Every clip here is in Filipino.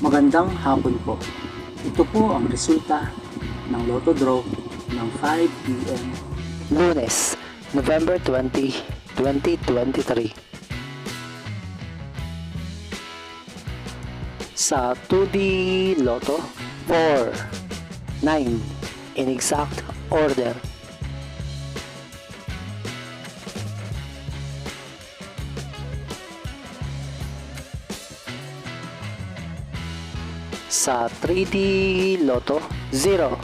Magandang hapon po. Ito po ang resulta ng Lotto Draw ng 5 p.m. Lunes, November 20, 2023. Sa 2D Lotto, 4, 9 in exact order. Sa 3D Lotto, 0,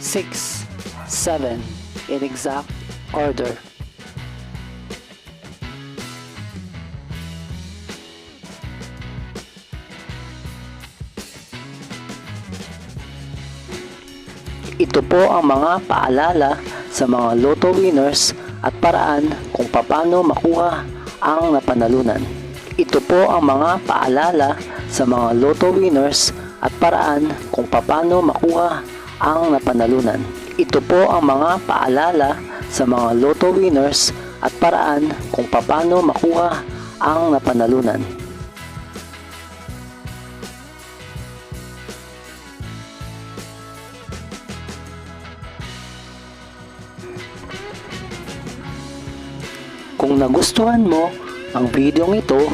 6, 7 in exact order. Ito po ang mga paalala sa mga Lotto winners at paraan kung paano makuha ang napanalunan. Ito po ang mga paalala sa mga Lotto winners at paraan kung paano makuha ang napanalunan. Ito po ang mga paalala sa mga Lotto winners at paraan kung paano makuha ang napanalunan. Kung nagustuhan mo ang video ito,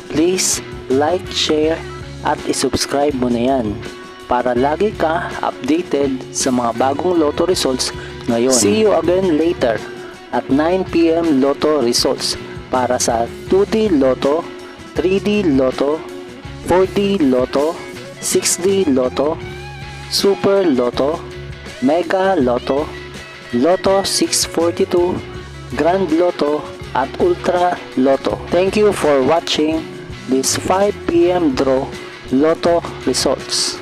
please like, share at isubscribe mo na yan para lagi ka updated sa mga bagong Lotto results ngayon. See you again later at 9 p.m. Lotto results para sa 2D Lotto, 3D Lotto, 4D Lotto, 6D Lotto, Super Lotto, Mega Lotto, Lotto 642, Grand Lotto at Ultra Lotto. Thank you for watching this 5 p.m. draw Lotto results.